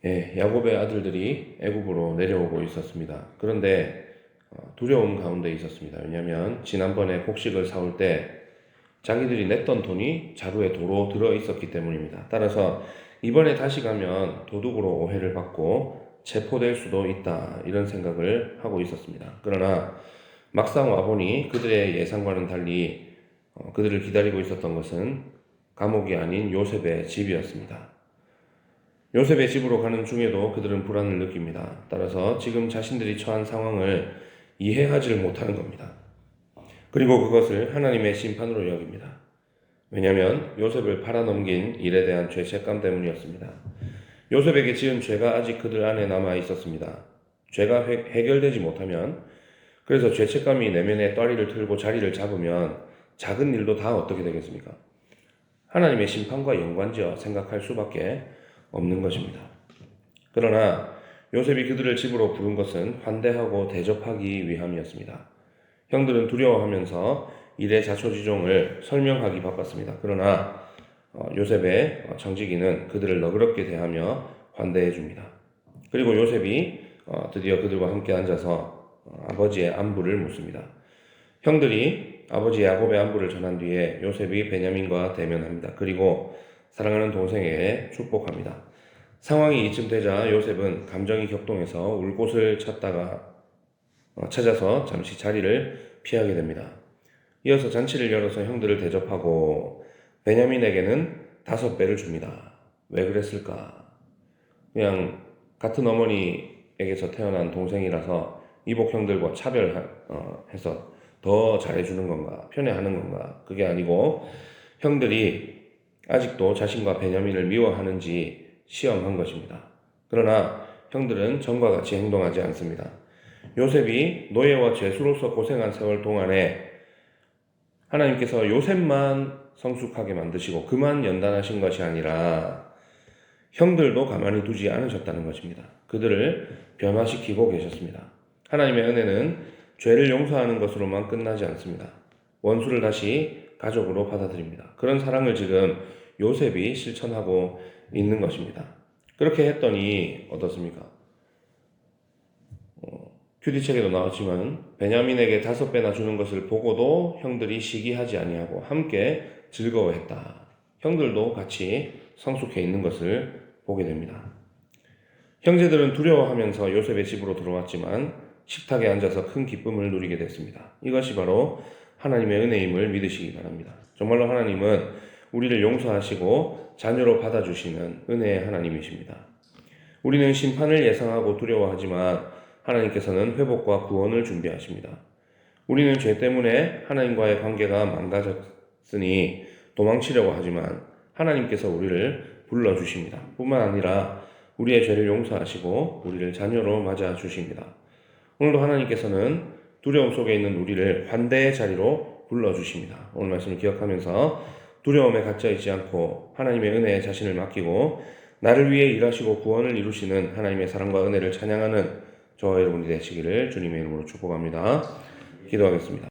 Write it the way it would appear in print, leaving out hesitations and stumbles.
야곱의 아들들이 애굽으로 내려오고 있었습니다. 그런데 두려움 가운데 있었습니다. 왜냐하면 지난번에 곡식을 사올 때 자기들이 냈던 돈이 자루에 도로 들어 있었기 때문입니다. 따라서 이번에 다시 가면 도둑으로 오해를 받고 체포될 수도 있다, 이런 생각을 하고 있었습니다. 그러나 막상 와보니 그들의 예상과는 달리 그들을 기다리고 있었던 것은 감옥이 아닌 요셉의 집이었습니다. 요셉의 집으로 가는 중에도 그들은 불안을 느낍니다. 따라서 지금 자신들이 처한 상황을 이해하지를 못하는 겁니다. 그리고 그것을 하나님의 심판으로 여깁니다. 왜냐하면 요셉을 팔아넘긴 일에 대한 죄책감 때문이었습니다. 요셉에게 지은 죄가 아직 그들 안에 남아 있었습니다. 죄가 해결되지 못하면, 그래서 죄책감이 내면에 떠리를 틀고 자리를 잡으면 작은 일도 다 어떻게 되겠습니까? 하나님의 심판과 연관지어 생각할 수밖에 없는 것입니다. 그러나 요셉이 그들을 집으로 부른 것은 환대하고 대접하기 위함이었습니다. 형들은 두려워하면서 일의 자초지종을 설명하기 바빴습니다. 그러나 요셉의 청지기는 그들을 너그럽게 대하며 환대해 줍니다. 그리고 요셉이 드디어 그들과 함께 앉아서 아버지의 안부를 묻습니다. 형들이 아버지 야곱의 안부를 전한 뒤에 요셉이 베냐민과 대면합니다. 그리고 사랑하는 동생에게 축복합니다. 상황이 이쯤 되자 요셉은 감정이 격동해서 울 곳을 찾아서 잠시 자리를 피하게 됩니다. 이어서 잔치를 열어서 형들을 대접하고 베냐민에게는 5배를 줍니다. 왜 그랬을까? 그냥 같은 어머니에게서 태어난 동생이라서 이복 형들과 차별해서 더 잘해주는 건가? 편애하는 건가? 그게 아니고 형들이 아직도 자신과 베냐민을 미워하는지 시험한 것입니다. 그러나 형들은 전과 같이 행동하지 않습니다. 요셉이 노예와 죄수로서 고생한 세월 동안에 하나님께서 요셉만 성숙하게 만드시고 그만 연단하신 것이 아니라 형들도 가만히 두지 않으셨다는 것입니다. 그들을 변화시키고 계셨습니다. 하나님의 은혜는 죄를 용서하는 것으로만 끝나지 않습니다. 원수를 다시 가족으로 받아들입니다. 그런 사랑을 지금 요셉이 실천하고 있는 것입니다. 그렇게 했더니 어떻습니까? 큐티책에도 나왔지만 베냐민에게 5배나 주는 것을 보고도 형들이 시기하지 아니하고 함께 즐거워했다. 형들도 같이 성숙해 있는 것을 보게 됩니다. 형제들은 두려워하면서 요셉의 집으로 들어왔지만 식탁에 앉아서 큰 기쁨을 누리게 됐습니다. 이것이 바로 하나님의 은혜임을 믿으시기 바랍니다. 정말로 하나님은 우리를 용서하시고 자녀로 받아주시는 은혜의 하나님이십니다. 우리는 심판을 예상하고 두려워하지만 하나님께서는 회복과 구원을 준비하십니다. 우리는 죄 때문에 하나님과의 관계가 망가졌으니 도망치려고 하지만 하나님께서 우리를 불러주십니다. 뿐만 아니라 우리의 죄를 용서하시고 우리를 자녀로 맞아주십니다. 오늘도 하나님께서는 두려움 속에 있는 우리를 환대의 자리로 불러주십니다. 오늘 말씀을 기억하면서 두려움에 갇혀있지 않고 하나님의 은혜에 자신을 맡기고 나를 위해 일하시고 구원을 이루시는 하나님의 사랑과 은혜를 찬양하는 저와 여러분이 되시기를 주님의 이름으로 축복합니다. 기도하겠습니다.